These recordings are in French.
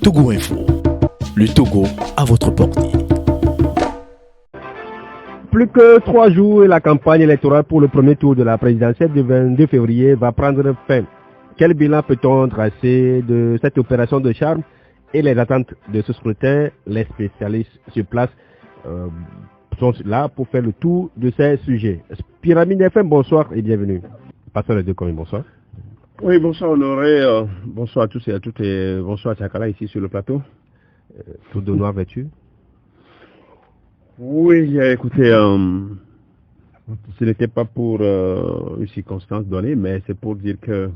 Togo Info, le Togo à votre portée. Plus que 3 jours et la campagne électorale pour le premier tour de la présidentielle du 22 février va prendre fin. Quel bilan peut-on tracer de cette opération de charme et les attentes de ce scrutin? Les spécialistes sur place sont là pour faire le tour de ces sujets. Pyramide FM, bonsoir et bienvenue. Pasteur les deux communes, bonsoir. Oui, bonsoir Honoré, bonsoir à tous et à toutes et bonsoir à Tchakala ici sur le plateau. Tout de noir vêtu. Oui, écoutez, ce n'était pas pour une circonstance donnée, mais c'est pour dire que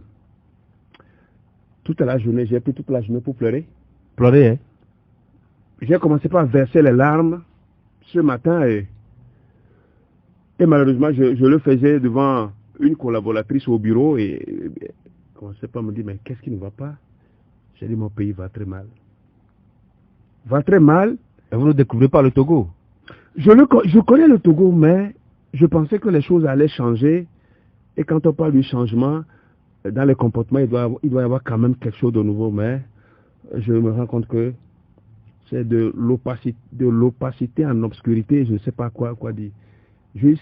toute la journée, j'ai pris toute la journée pour pleurer. Pleurer, hein? J'ai commencé par verser les larmes ce matin et malheureusement, je le faisais devant une collaboratrice au bureau et commençait pas à me dire, mais qu'est-ce qui ne va pas? J'ai dit, mon pays va très mal. Va très mal. Et vous ne découvrez pas le Togo? Je connais le Togo, mais je pensais que les choses allaient changer. Et quand on parle du changement, dans les comportements, il doit y avoir quand même quelque chose de nouveau. Mais je me rends compte que c'est de l'opacité en obscurité, je ne sais pas quoi dire. Juste,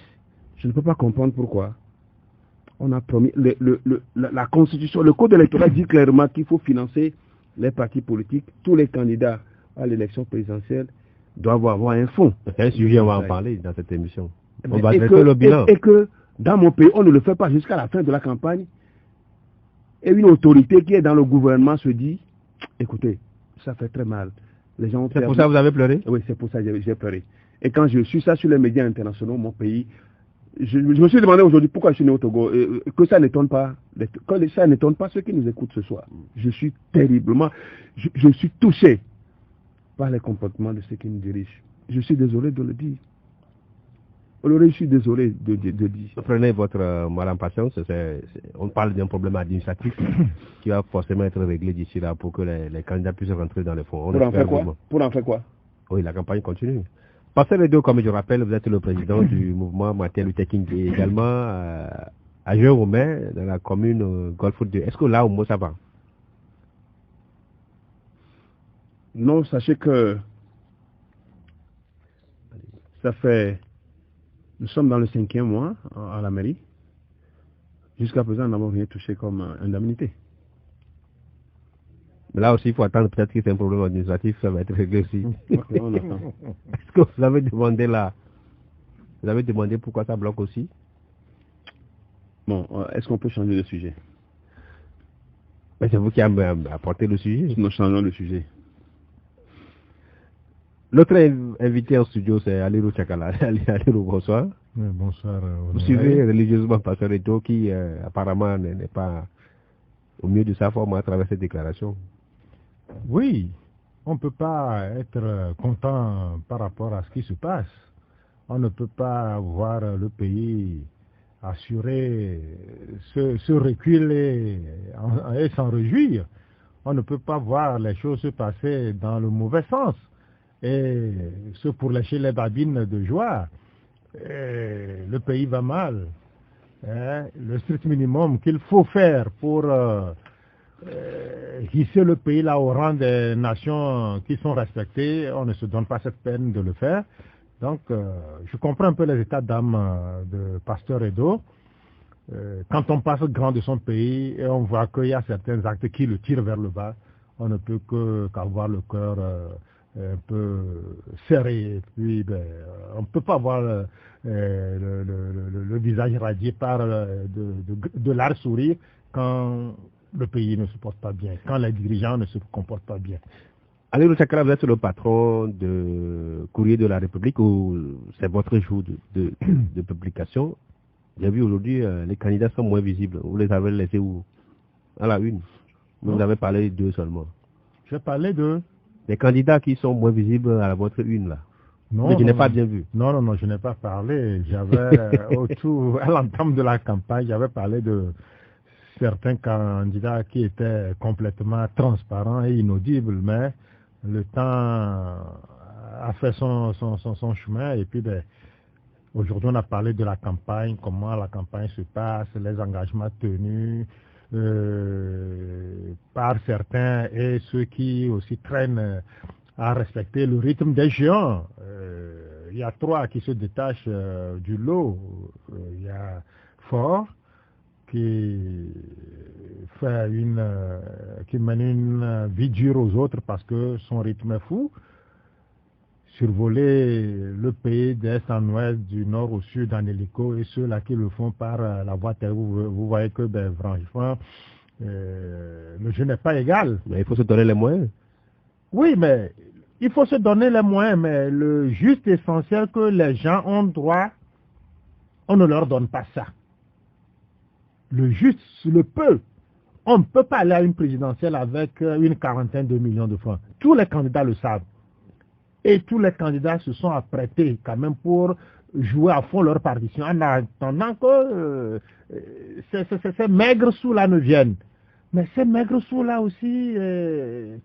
je ne peux pas comprendre pourquoi. On a promis, la Constitution, le Code électoral dit clairement qu'il faut financer les partis politiques. Tous les candidats à l'élection présidentielle doivent avoir un fonds. C'est un sujet, on va en parler dans cette émission. On va dresser le bilan. Et que dans mon pays, on ne le fait pas jusqu'à la fin de la campagne. Et une autorité qui est dans le gouvernement se dit, écoutez, ça fait très mal. Les gens ont C'est pour ça que vous avez pleuré? Oui, c'est pour ça que j'ai pleuré. Et quand je suis ça sur les médias internationaux, mon pays, je me suis demandé aujourd'hui pourquoi je suis né au Togo, que ça n'étonne pas, que ça n'étonne pas ceux qui nous écoutent ce soir. Je suis terriblement, je suis touché par les comportements de ceux qui nous dirigent. Je suis désolé de le dire. Je suis désolé de dire. Prenez votre mal en patience. On parle d'un problème administratif qui va forcément être réglé d'ici là pour que les candidats puissent rentrer dans les fonds. Pour en faire quoi? Oui, la campagne continue. Pasteur les deux, comme je rappelle, vous êtes le président du mouvement Martin Luther King et également à Jean-Romain, dans la commune Golfe 2. Est-ce que là, au moins, ça va? Non, sachez que ça fait... Nous sommes dans le 5e mois à la mairie. Jusqu'à présent, nous n'avons rien touché comme indemnité. Mais là aussi, il faut attendre peut-être que c'est un problème administratif, ça va être réglé aussi. Okay, on attend. Est-ce que vous avez demandé là? Vous avez demandé pourquoi ça bloque aussi? Bon, est-ce qu'on peut changer de sujet? Mais c'est vous qui avez apporté le sujet. Nous changeons de sujet. L'autre invité en studio, c'est Aliro Tchakala. Aliro, bonsoir. Oui, bonsoir. Vous suivez religieusement Pasteur Edo qui apparemment n'est pas au mieux de sa forme à travers cette déclaration. Oui, on ne peut pas être content par rapport à ce qui se passe. On ne peut pas voir le pays assurer ce recul et s'en réjouir. On ne peut pas voir les choses se passer dans le mauvais sens. Et ce pour lécher les babines de joie. Le pays va mal. Le strict minimum qu'il faut faire pour hisser le pays là au rang des nations qui sont respectées, on ne se donne pas cette peine de le faire. Donc, je comprends un peu les états d'âme de Pasteur Edo. Quand on passe grand de son pays et on voit qu'il y a certains actes qui le tirent vers le bas, on ne peut qu'avoir le cœur un peu serré. Et puis, on ne peut pas avoir le visage radié par de l'art sourire quand le pays ne se porte pas bien, quand les dirigeants ne se comportent pas bien. Aliro Tchakala, vous êtes le patron de Courrier de la République, où c'est votre jour de publication. J'ai vu aujourd'hui, les candidats sont moins visibles. Vous les avez laissés où? À la une. Vous avez parlé d'eux seulement. Je parlais de... Les candidats qui sont moins visibles à votre une, là. Non, mais je n'ai pas bien vu. Non, je n'ai pas parlé. J'avais, à l'entame de la campagne, j'avais parlé de certains candidats qui étaient complètement transparents et inaudibles, mais le temps a fait son chemin et puis aujourd'hui on a parlé de la campagne, comment la campagne se passe, les engagements tenus, par certains et ceux qui aussi traînent à respecter le rythme des géants. Il y a 3 qui se détachent du lot. Il y a Fort qui qui mène une vie dure aux autres parce que son rythme est fou. Survoler le pays d'est en ouest, du nord au sud en hélico, et ceux-là qui le font par la voie terrestre, vous voyez que, franchement, le jeu n'est pas égal. Mais il faut se donner les moyens. Oui, mais il faut se donner les moyens, mais le juste essentiel que les gens ont droit, on ne leur donne pas ça. Le juste, le peu. On ne peut pas aller à une présidentielle avec une quarantaine de millions de francs. Tous les candidats le savent. Et tous les candidats se sont apprêtés quand même pour jouer à fond leur partition en attendant que ces maigres sous-là ne viennent. Mais ces maigres sous-là aussi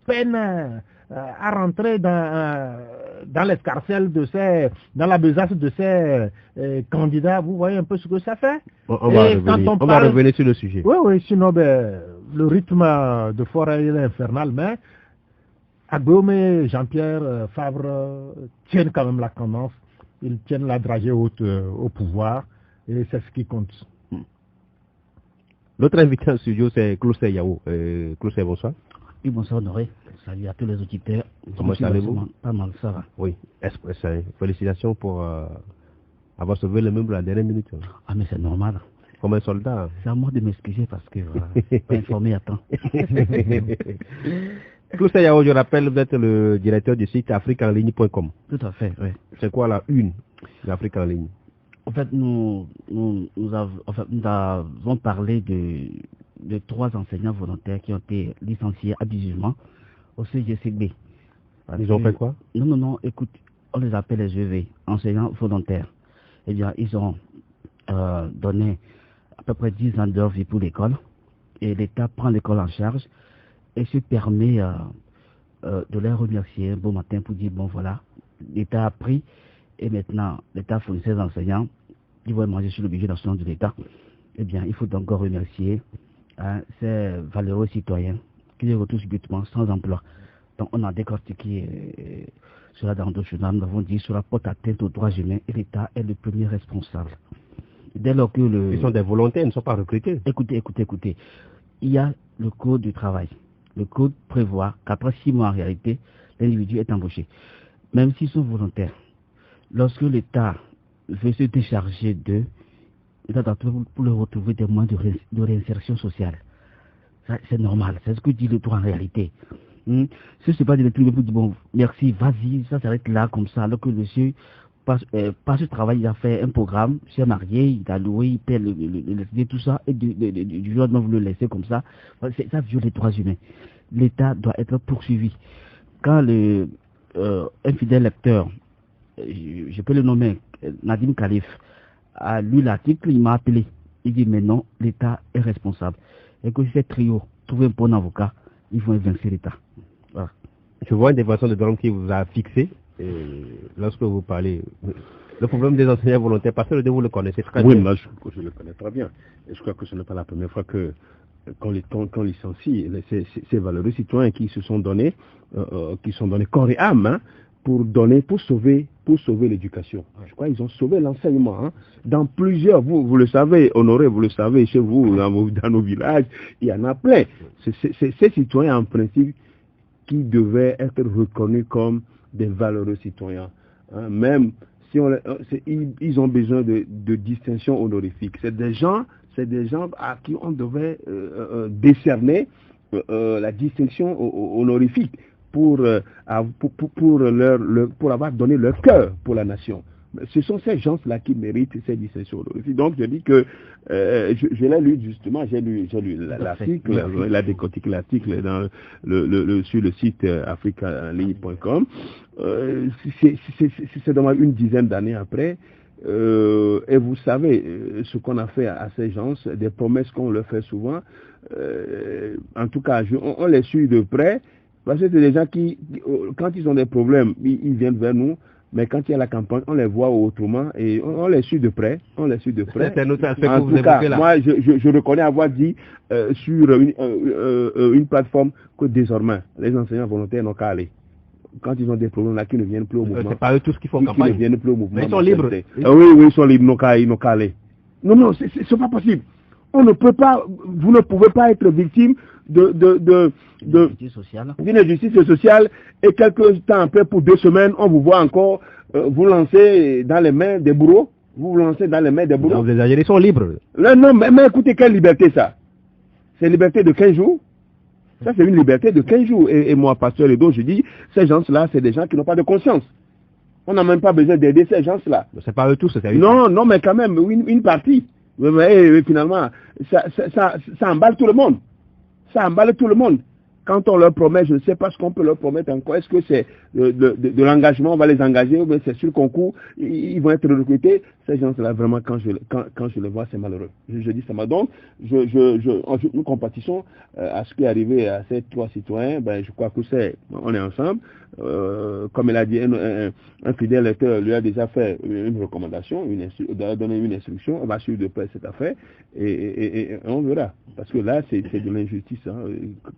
peinent à rentrer dans l'escarcelle dans la besace de ces candidats. Vous voyez un peu ce que ça fait. On va revenir sur le sujet. Oui, sinon le rythme de forêt est infernal, mais Agbome et Jean-Pierre Favre tiennent quand même la tendance, ils tiennent la dragée haute au pouvoir, et c'est ce qui compte. Notre invité en studio, c'est Clousset Yao. Clousset, bonsoir. Oui, bonsoir Honoré. Salut à tous les auditeurs. Comment allez-vous? Pas mal, ça va. Oui, félicitations pour avoir sauvé le meuble à la dernière minute. Ah, mais c'est normal. Comme un soldat. C'est à moi de m'excuser parce que pas informé à temps. Clousset Yao, je rappelle, vous êtes le directeur du site afriqueenligne.com. Tout à fait, oui. C'est quoi la une d'Afrique en ligne? En fait, nous avons parlé de 3 enseignants volontaires qui ont été licenciés abusivement au CGCB. Ils ont fait quoi? Non, écoute, on les appelle les EV, enseignants volontaires. Eh bien, ils ont donné à peu près 10 ans d'heure vie pour l'école, et l'État prend l'école en charge et se permet de les remercier un beau matin pour dire, bon voilà, l'État a pris, et maintenant l'État fournit ses enseignants, ils vont manger sur le budget national de l'État. Eh bien, il faut donc remercier ces valeureux citoyens qui les retrouvent subitement sans emploi. Donc on a décortiqué cela dans d'autres journaux. Nous avons dit cela porte atteinte aux droits humains et l'État est le premier responsable. Dès lors que Ils sont des volontaires, ils ne sont pas recrutés. Écoutez. Il y a le code du travail. Le code prévoit qu'après 6 mois en réalité, l'individu est embauché. Même s'ils sont volontaires. Lorsque l'État veut se décharger d'eux, l'État doit trouver pour leur retrouver des moyens de réinsertion sociale. C'est normal, c'est ce que dit le droit en réalité. Si ce n'est pas de l'être pour dire, bon, merci, vas-y, ça s'arrête là, comme ça, alors que le monsieur, par ce travail, il a fait un programme, il s'est marié, il a loué, il paie tout ça, et du jour au lendemain, vous le laissez comme ça, ça viole les droits humains. L'État doit être poursuivi. Quand un fidèle lecteur, je peux le nommer, Nadim Khalif, a lu l'article, il m'a appelé. Il dit, mais non, l'État est responsable. Et que ces trio trouvent un bon avocat, ils vont évincer l'État. Voilà. Je vois une défense de droit qui vous a fixé lorsque vous parlez. Le problème des enseignants volontaires, parce que vous le connaissez très bien. Oui, moi je le connais très bien. Et je crois que ce n'est pas la première fois qu'on licencie ces valeureux citoyens qui se sont donnés, qui sont donnés corps et âme, pour sauver l'éducation. Je crois qu'ils ont sauvé l'enseignement. Dans plusieurs, vous le savez, Honoré, vous le savez, chez vous, dans nos villages, il y en a plein. C'est ces citoyens, en principe, qui devaient être reconnus comme des valeureux citoyens. Même si ils ont besoin de distinctions honorifiques. C'est des gens à qui on devait décerner la distinction honorifique pour avoir donné leur cœur pour la nation. Ce sont ces gens-là qui méritent ces distinctions honorifiques. Donc je dis que je l'ai lu justement, j'ai lu l'article, la décortique l'article sur le site afriqueenligne.com. C'est dommage, une dizaine d'années après. Et vous savez ce qu'on a fait à ces gens, des promesses qu'on leur fait souvent. En tout cas, on les suit de près. Parce que c'est des gens qui, quand ils ont des problèmes, ils viennent vers nous Mais quand il y a la campagne, on les voit autrement et on les suit de près. C'est un autre aspect que En vous tout cas, évoquez là. moi, je reconnais avoir dit sur une plateforme que désormais, les enseignants volontaires n'ont qu'à aller. Quand ils ont des problèmes là, qu'ils ne viennent plus au mouvement. C'est pas eux tous qui font Qu'ils campagne. ne viennent plus au mouvement. Mais ils sont libres. Oui, ils sont libres, ils n'ont qu'à aller. Non, c'est pas possible. On ne peut pas, vous ne pouvez pas être victime d'une injustice sociale et quelques temps après, pour 2 semaines, on vous voit encore vous lancer dans les mains des bourreaux. Vous lancez dans les mains des bourreaux. Donc, les Algériens sont libres. Non, mais écoutez, quelle liberté ça? C'est liberté de 15 jours. Ça, c'est une liberté de 15 jours. Et moi, pasteur Edo, je dis, ces gens-là, c'est des gens qui n'ont pas de conscience. On n'a même pas besoin d'aider ces gens-là. C'est pas eux tous, c'est Non, mais quand même, une partie. Mais finalement, ça emballe tout le monde. Ça emballe tout le monde. Quand on leur promet, je ne sais pas ce qu'on peut leur promettre encore. Est-ce que c'est de l'engagement, on va les engager, ou bien c'est sur le concours, ils vont être recrutés. Ces gens-là, vraiment, quand je les vois, c'est malheureux. Je dis ça m'a donc, nous compatissons à ce qui est arrivé à ces 3 citoyens. Ben, je crois que on est ensemble. Comme il a dit, un fidèle lecteur lui a déjà fait une recommandation, donné une instruction. On va suivre de près cette affaire et on verra. Parce que là, c'est de l'injustice, hein,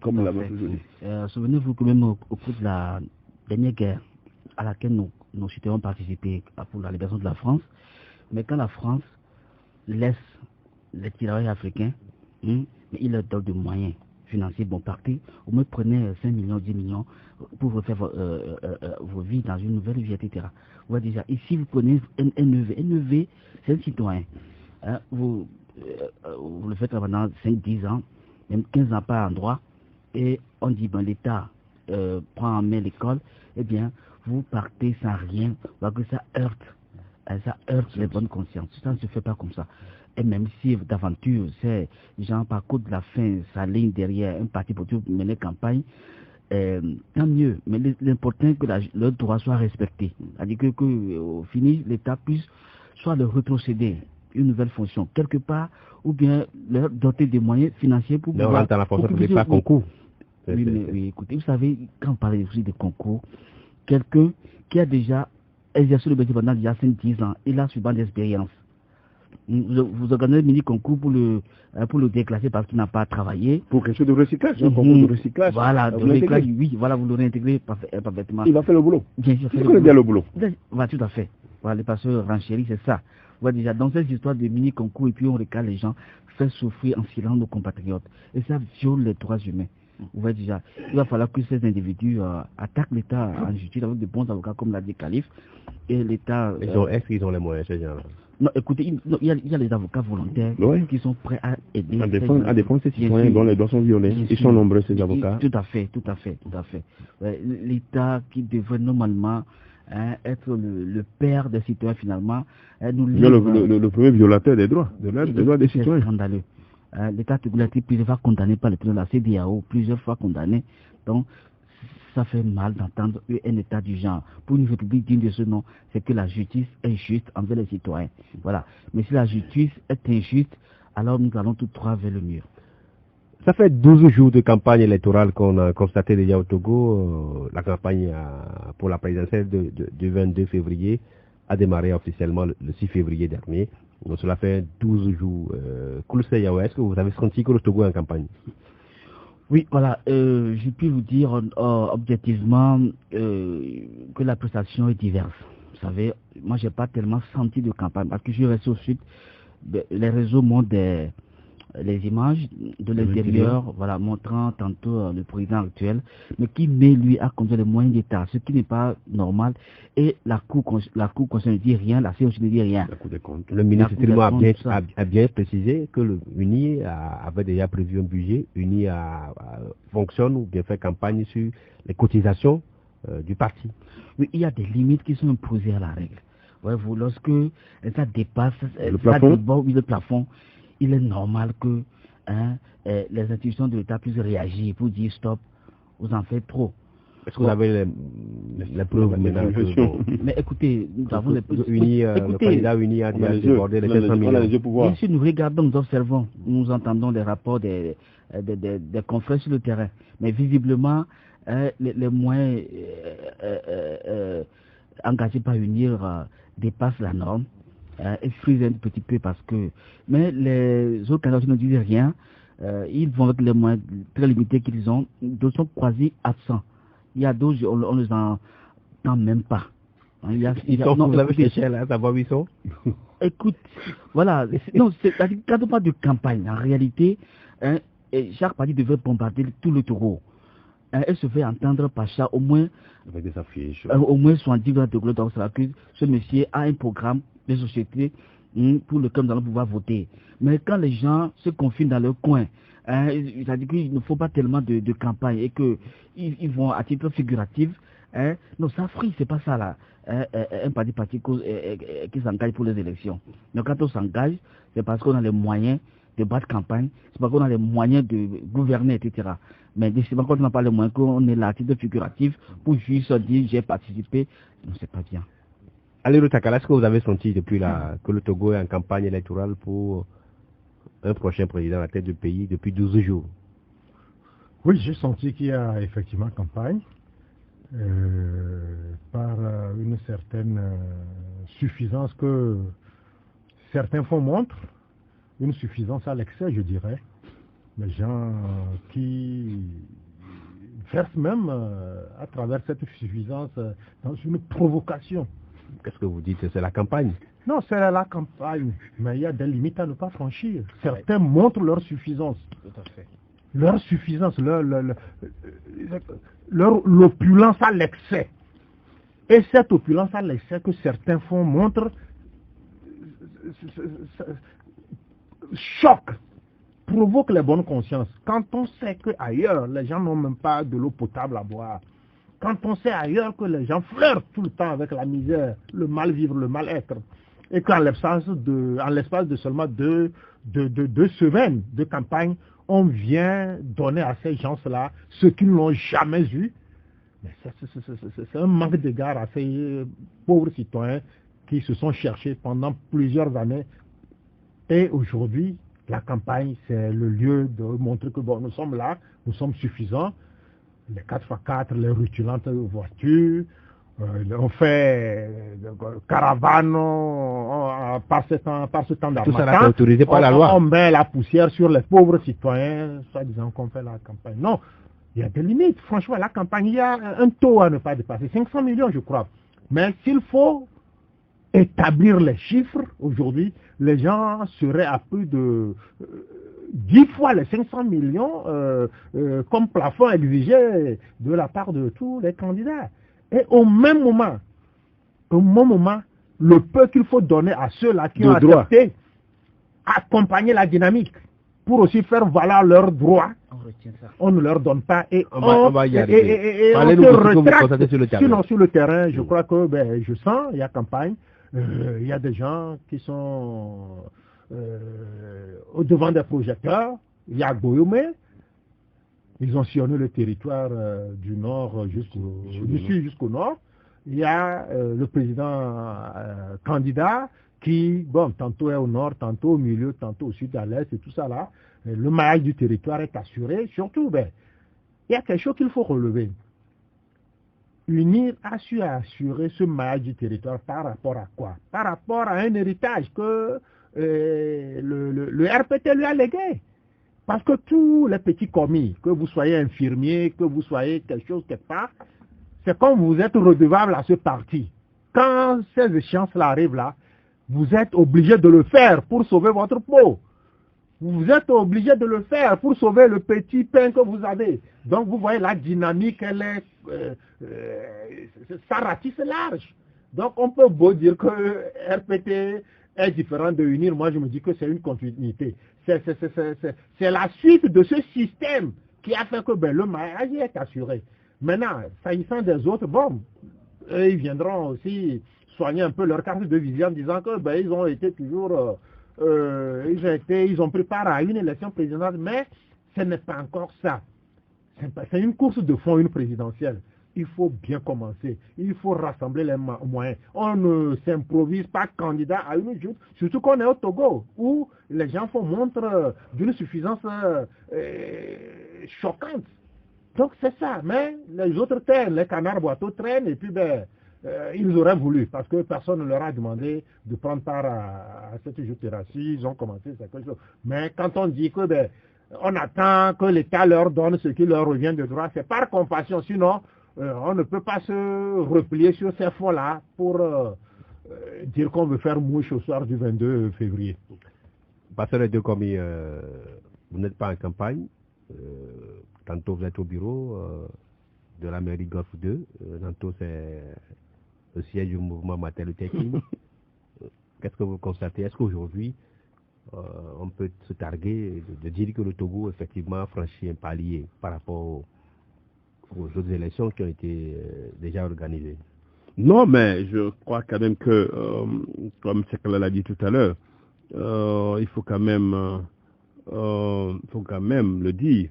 comme on l'a toujours dit. Souvenez-vous que même au cours de la dernière guerre à laquelle nos citoyens ont participé pour la libération de la France, mais quand la France laisse les tirailleurs africains, mais il leur donne des moyens financiers bon parti, au moins prenez 5 millions, 10 millions pour refaire vos vies dans une nouvelle vie, etc. Vous voyez déjà, ici vous prenez un NEV, c'est un citoyen. Hein, vous le faites pendant 5-10 ans, même 15 ans par endroit, et on dit, ben, l'État prend en main l'école, eh bien, vous partez sans rien, parce que ça heurte les bonnes consciences. Ça ne se fait pas comme ça. Et même si d'aventure, c'est genre par contre de la fin, ça ligne derrière un parti pour mener campagne, tant mieux. Mais l'important est que leur droit soit respecté. C'est-à-dire que au fini, l'État puisse soit leur rétrocéder une nouvelle fonction quelque part, ou bien leur doter des moyens financiers pour pouvoir... Leur rentrer à la fonction publique par concours. Oui, écoutez, vous savez, quand on parle aussi de concours, quelqu'un qui a déjà exercé le métier pendant déjà 5-10 ans, il a souvent d'expérience. Vous organisez un mini-concours pour le déclasser parce qu'il n'a pas travaillé. Pour quelque chose de recyclage, un concours de recyclage. Voilà, de recyclage, oui, voilà, vous l'aurez intégré parfaitement. Il va faire le boulot. Bien sûr, il connaît bien le boulot. Voilà, tout à fait. Voilà, les pasteurs renchéris, c'est ça. Voilà, déjà, dans cette histoire de mini-concours, et puis on recale les gens, fait souffrir en silence nos compatriotes. Et ça viole les droits humains. Vous voyez déjà, il va falloir que ces individus attaquent l'État en justice avec de bons avocats, comme l'a dit Khalif. Et l'État... Est-ce qu'ils ont les moyens, ces gens-là? Non, écoutez, il y a les avocats volontaires qui sont prêts à aider. À défendre ces citoyens dont les droits sont violés. Ils sont nombreux, ces avocats. Tout à fait. L'État qui devrait normalement être le père des citoyens, finalement, nous le premier violateur des droits, des droits des citoyens. C'est scandaleux. L'État togolais a été plusieurs fois condamné par le tribunal de la CEDEAO, plusieurs fois condamné. Donc, ça fait mal d'entendre un État du genre. Pour une république digne de ce nom, c'est que la justice est juste envers les citoyens. Voilà. Mais si la justice est injuste, alors nous allons tous trois vers le mur. Ça fait 12 jours de campagne électorale qu'on a constaté déjà au Togo. La campagne pour la présidentielle du 22 février a démarré officiellement le 6 février dernier. Donc cela fait 12 jours. Koulse Yaoué, est-ce que vous avez senti que le Togo est en campagne? Oui, voilà. Je puis vous dire objectivement que la prestation est diverse. Vous savez, moi, j'ai pas tellement senti de campagne parce que je reste au sud. Les réseaux montrent les images de l'intérieur, voilà, montrant tantôt le président actuel, mais qui met lui à conduire les moyens d'État, ce qui n'est pas normal. Et la Cour ne dit rien, la COC ne dit rien. La Cour des comptes. Le ministre a bien précisé que le UNI avait déjà prévu un budget. UNI fonctionne ou bien fait campagne sur les cotisations du parti. Oui, il y a des limites qui sont imposées à la règle. Ouais, lorsque ça dépasse le plafond, il est normal que les institutions de l'État puissent réagir pour dire stop, vous en faites trop. Est-ce que vous avez les preuves maintenant? Mais écoutez, nous avons les preuves. Le candidat uni a débordé les 500 millions. Bien sûr, nous regardons, nous observons, nous entendons les rapports des confrères sur le terrain. Mais visiblement, les moyens engagés par UNIR dépassent la norme et frisent un petit peu parce que... Mais les autres candidats qui ne disent rien, ils vont avec les moyens très limités qu'ils ont, d'autres sont quasi absents. Il y a d'autres, on ne les entend même pas. Vous avez cherché là, savoir où ils sont. Écoute, voilà, non, quand on parle de campagne, en réalité, chaque parti devait bombarder tout le taureau. Elle se fait entendre par ça, au moins, avec des affiches. Au moins 70 de gloire, donc c'est que ce monsieur a un programme de société pour lequel nous allons pouvoir voter. Mais quand les gens se confinent dans leur coin, c'est-à-dire qu'il ne faut pas tellement de campagne et qu'ils vont à titre figuratif. Non, ça frise, c'est pas ça là. Un parti qui s'engage pour les élections. Donc quand on s'engage, c'est parce qu'on a les moyens de battre campagne, c'est parce qu'on a les moyens de gouverner, etc. Mais c'est pas quand on n'a pas les moyens qu'on est là à titre figuratif pour juste dire j'ai participé. Non, c'est pas bien. Aliru Takala, est-ce que vous avez senti depuis que le Togo est en campagne électorale pour un prochain président à la tête du pays depuis 12 jours? Oui, j'ai senti qu'il y a effectivement campagne. Par une certaine suffisance que certains fonds montrent, une suffisance à l'excès, je dirais. Les gens qui versent même à travers cette suffisance dans une provocation. Qu'est-ce que vous dites? C'est la campagne? Non, c'est la campagne, mais il y a des limites à ne pas franchir. Certains montrent leur suffisance. Tout à fait. Leur suffisance, leur l'opulence à l'excès. Et cette opulence à l'excès que certains font montre choque, provoque les bonnes consciences. Quand on sait qu'ailleurs, les gens n'ont même pas de l'eau potable à boire, quand on sait ailleurs que les gens flirtent tout le temps avec la misère, le mal-vivre, le mal-être, et qu'en l'espace de seulement deux semaines de campagne, on vient donner à ces gens-là ce qu'ils n'ont jamais eu. Mais c'est un manque d'égard à ces pauvres citoyens qui se sont cherchés pendant plusieurs années. Et aujourd'hui, la campagne, c'est le lieu de montrer que bon, nous sommes là, nous sommes suffisants. Les 4x4, les rutilantes voitures, on fait caravane par ce temps d'armatan. Tout ça là, c'est autorisé par la loi. On met la poussière sur les pauvres citoyens, soit disant qu'on fait la campagne. Non, il y a des limites. Franchement, la campagne, il y a un taux à ne pas dépasser. 500 millions, je crois. Mais s'il faut établir les chiffres, aujourd'hui, les gens seraient à plus de 10 fois les 500 millions comme plafond exigé de la part de tous les candidats. Et au même moment, le peu qu'il faut donner à ceux-là qui ont accepté, accompagner la dynamique pour aussi faire valoir leurs droits, on ne leur donne pas et on va y arriver. Et on se retracte. Sinon, sur le terrain, je crois que je sens, il y a campagne, il y a des gens qui sont au devant des projecteurs, il y a Goyomé, ils ont sillonné le territoire du nord du sud jusqu'au nord. Il y a le président candidat qui, bon, tantôt est au nord, tantôt au milieu, tantôt au sud, à l'est, et tout ça là. Le maillage du territoire est assuré. Surtout, il y a quelque chose qu'il faut relever. UNIR a su assurer ce maillage du territoire par rapport à quoi? Par rapport à un héritage que le RPT lui a légué. Parce que tous les petits commis, que vous soyez infirmier, que vous soyez quelque chose quelque part, c'est comme vous êtes redevable à ce parti. Quand ces échéances-là arrivent là, vous êtes obligé de le faire pour sauver votre peau. Vous êtes obligé de le faire pour sauver le petit pain que vous avez. Donc vous voyez la dynamique, elle est, ça ratisse large. Donc on peut beau dire que RPT est différent de UNIR, moi je me dis que c'est une continuité. C'est la suite de ce système qui a fait que le maillage est assuré. Maintenant, s'agissant des autres, bon, ils viendront aussi soigner un peu leur carte de visite en disant que ils ont été toujours, ils ont pris part à une élection présidentielle, mais ce n'est pas encore ça. C'est une course de fond, une présidentielle. Il faut bien commencer. Il faut rassembler les moyens. On ne s'improvise pas candidat à une joute, surtout qu'on est au Togo, où les gens font montre d'une suffisance choquante. Donc c'est ça. Mais les autres traînent, les canards boiteaux traînent, et puis ils auraient voulu, parce que personne ne leur a demandé de prendre part à cette jeu-thérapie, ils ont commencé quelque chose. Mais quand on dit que on attend que l'État leur donne ce qui leur revient de droit, c'est par compassion, sinon on ne peut pas se replier sur ces fonds-là pour dire qu'on veut faire mouche au soir du 22 février. Pasteur les deux commis, vous n'êtes pas en campagne, tantôt vous êtes au bureau de la mairie Golfe 2, tantôt c'est le siège du mouvement Martin Luther King. Qu'est-ce que vous constatez? Est-ce qu'aujourd'hui, on peut se targuer de dire que le Togo, effectivement, a franchi un palier par rapport aux autres élections qui ont été déjà organisées? Non, mais je crois quand même que, comme Sekala l'a dit tout à l'heure, il faut quand même le dire.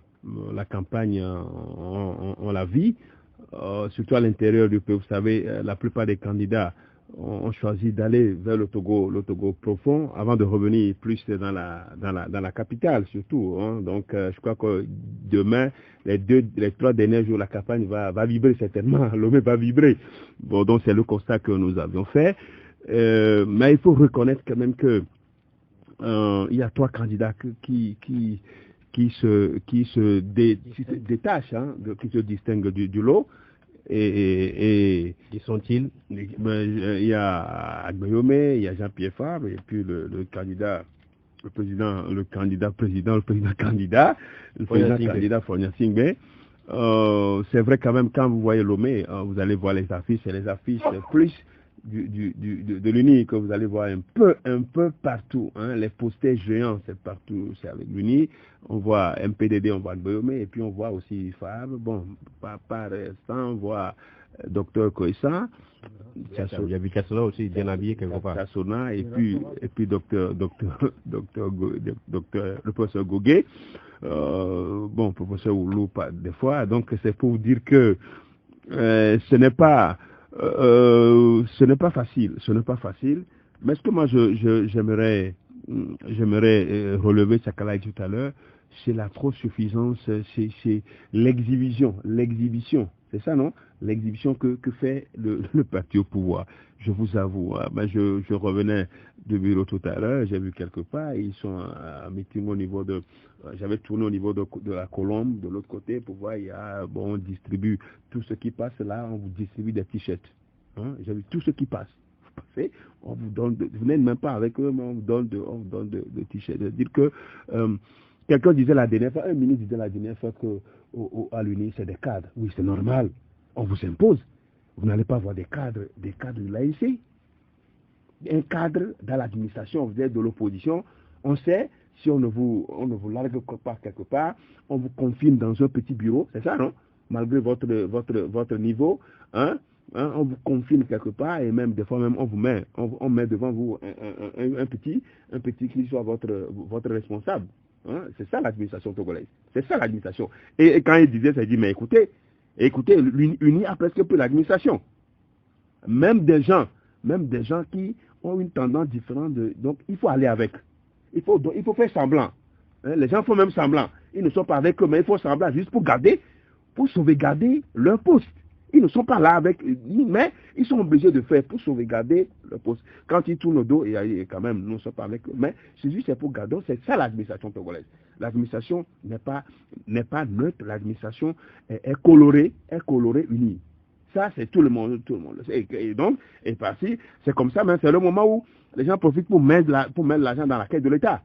La campagne, on la vit, surtout à l'intérieur du pays. Vous savez, la plupart des candidats ont choisi d'aller vers le Togo profond, avant de revenir plus dans la capitale, surtout. Hein. Donc, je crois que demain, les 3 derniers jours, la campagne va vibrer certainement. Lomé va vibrer. Bon, donc c'est le constat que nous avions fait. Mais il faut reconnaître quand même que il y a 3 candidats qui se détachent, hein, qui se distinguent du lot. Et qui sont-ils? Il y a Agbeome, il y a Jean-Pierre Fabre, et puis le candidat Fonia Singbe. C'est vrai quand même, quand vous voyez Lomé, vous allez voir les affiches, c'est les affiches plus de l'UNI que vous allez voir un peu partout. Hein. Les posters géants, c'est partout, c'est avec l'UNI. On voit MPDD, on voit Agbeome, et puis on voit aussi Fabre. Bon, par instant, on voit Dr Koissa. Il y a vu Kassona aussi, bien habillé quelque part. Kassona, et puis le professeur Gogué. Bon, professeur Oulou, des fois. Donc, c'est pour vous dire que ce n'est pas facile. Mais ce que moi j'aimerais relever, Sakala tout à l'heure, c'est la trop suffisance, c'est l'exhibition. C'est ça, non? L'exhibition que fait le parti au pouvoir. Je vous avoue, je revenais du bureau tout à l'heure, j'ai vu quelque part, ils sont à meeting au niveau j'avais tourné au niveau de la Colombe, de l'autre côté, pour voir, on distribue tout ce qui passe là, on vous distribue des t-shirts. Hein? J'ai vu tout ce qui passe. Vous passez, on vous donne, vous n'êtes même pas avec eux, mais on vous donne de t-shirts. C'est-à-dire que, quelqu'un disait la dernière fois, un ministre disait la dernière fois à l'UNI, c'est des cadres. Oui, c'est normal. On vous impose. Vous n'allez pas avoir des cadres de l'AIC. Un cadre dans l'administration, vous êtes de l'opposition, on sait, si on ne vous largue pas quelque part, on vous confine dans un petit bureau, c'est ça, non? Malgré votre niveau, hein? On vous confine quelque part, et même des fois même on met devant vous un petit qui soit votre responsable. Hein? C'est ça l'administration togolaise. C'est ça l'administration. Et quand il disait ça, il dit, mais écoutez, l'UNI a presque plus l'administration. Même des gens qui ont une tendance différente. Donc, il faut aller avec. Il faut faire semblant. Hein? Les gens font même semblant. Ils ne sont pas avec eux, mais il faut semblant juste pour sauvegarder leur poste. Ils ne sont pas là avec, mais ils sont obligés de faire pour sauvegarder leur poste. Quand ils tournent le dos, et quand même, nous ne sommes pas avec eux, mais c'est pour garder. C'est ça l'administration togolaise. L'administration n'est pas neutre, l'administration est colorée, unie. Ça, c'est tout le monde le sait. Et donc, c'est comme ça, mais c'est le moment où les gens profitent pour mettre l'argent dans la caisse de l'État.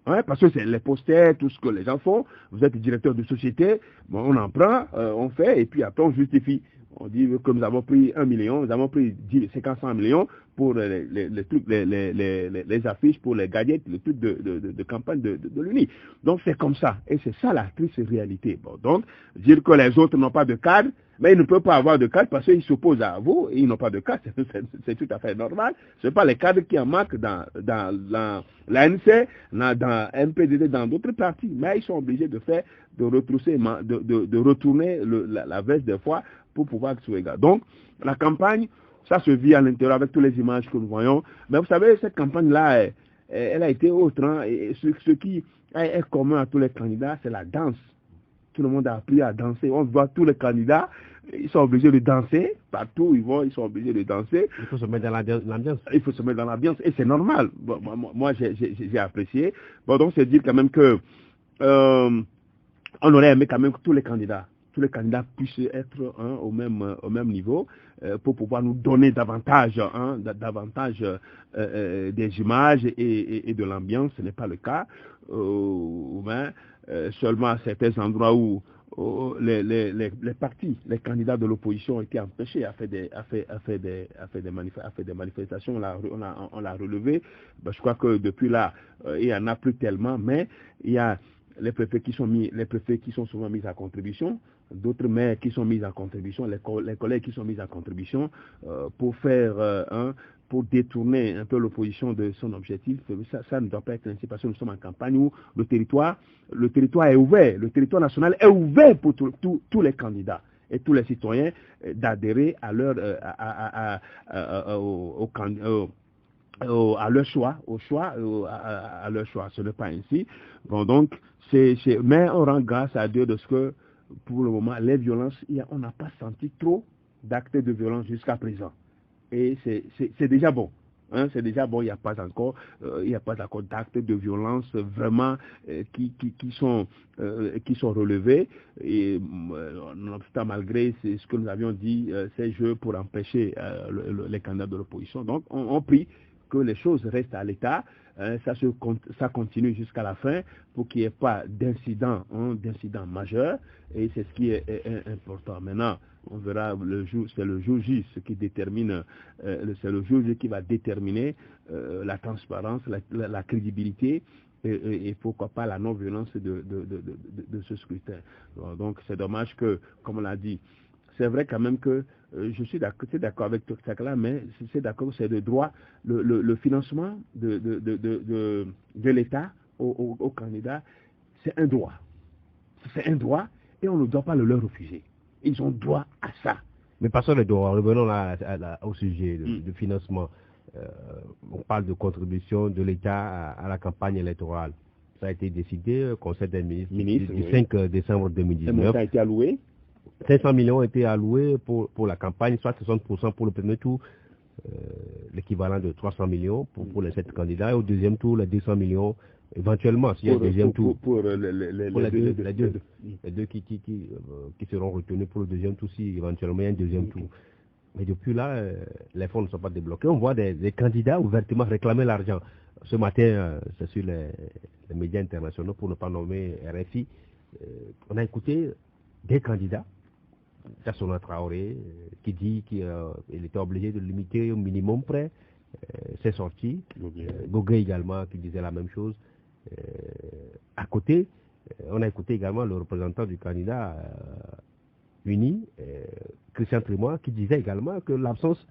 Ouais, parce que c'est les posters, tout ce que les gens font. Vous êtes directeur de société, bon, on en prend, on fait, et puis après on justifie. On dit que nous avons pris 1 million, nous avons pris 500 millions pour les trucs, les affiches, pour les gadgets, les trucs de campagne de l'UNI. Donc c'est comme ça. Et c'est ça la triste réalité. Bon, donc, dire que les autres n'ont pas de cadre, mais ils ne peuvent pas avoir de cadre parce qu'ils s'opposent à vous et ils n'ont pas de cadre. C'est tout à fait normal. Ce n'est pas les cadres qui en manquent dans l'ANC, dans MPDD, dans d'autres partis. Mais ils sont obligés de retourner la veste des fois pour pouvoir se regarder. Donc, la campagne, ça se vit à l'intérieur avec toutes les images que nous voyons. Mais vous savez, cette campagne-là, elle a été autre. Hein, et ce qui est commun à tous les candidats, c'est la danse. Tout le monde a appris à danser. On voit tous les candidats, ils sont obligés de danser. Partout où ils vont, ils sont obligés de danser. Il faut se mettre dans l'ambiance. Il faut se mettre dans l'ambiance et c'est normal. Bon, moi, j'ai apprécié. Bon, donc, c'est dire quand même que on aurait aimé quand même que tous les candidats puissent être au même niveau pour pouvoir nous donner davantage des images et de l'ambiance. Ce n'est pas le cas. Seulement à certains endroits où les partis, les candidats de l'opposition ont été empêchés à faire des manifestations. On l'a relevé. Ben, je crois que depuis là, il n'y en a plus tellement, mais il y a les préfets qui sont souvent mis à contribution, d'autres maires qui sont mis à contribution, les collègues qui sont mis à contribution pour pour détourner un peu l'opposition de son objectif. Ça ne doit pas être ainsi parce que nous sommes en campagne où le territoire est ouvert, le territoire national est ouvert pour tous les candidats et tous les citoyens d'adhérer à leur à leur choix. Ce n'est pas ainsi. Bon, donc, mais on rend grâce à Dieu de ce que, pour le moment, les violences, on n'a pas senti trop d'actes de violence jusqu'à présent. Et c'est déjà bon. Hein, c'est déjà bon, il n'y a pas encore d'actes de violence vraiment qui sont relevés. Et malgré ce que nous avions dit, ces jeux pour empêcher les candidats de l'opposition. Donc, on prie que les choses restent à l'état, ça continue jusqu'à la fin pour qu'il n'y ait pas d'incident majeur, et c'est ce qui est important. Maintenant, on verra c'est le jour J qui détermine, c'est le jour J qui va déterminer la transparence, la crédibilité et pourquoi pas la non-violence de ce scrutin. Donc c'est dommage que, comme on l'a dit, c'est vrai quand même que je suis d'accord avec tout ça là, mais c'est d'accord que c'est de droit le financement de l'État aux candidats, c'est un droit. C'est un droit et on ne doit pas le leur refuser. Ils ont droit à ça. Mais passons les droits, revenons au sujet de financement. On parle de contribution de l'État à la campagne électorale. Ça a été décidé au Conseil des ministres du 5 décembre 2019. Ça a été alloué. 500 millions ont été alloués pour la campagne, soit 60% pour le premier tour, l'équivalent de 300 millions pour les 7 candidats, et au deuxième tour, les 200 millions, éventuellement, s'il y a un deuxième tour. Pour les deux qui seront retenus pour le deuxième tour, si éventuellement il y a un deuxième tour. Mais depuis là, les fonds ne sont pas débloqués. On voit des candidats ouvertement réclamer l'argent. Ce matin, c'est sur les médias internationaux, pour ne pas nommer RFI, on a écouté des candidats, Tassona Traoré, qui dit qu'il était obligé de limiter au minimum près ses sorties. Gogé également, qui disait la même chose. À côté, on a écouté également le représentant du candidat uni, Christian Trémois, qui disait également que l'absence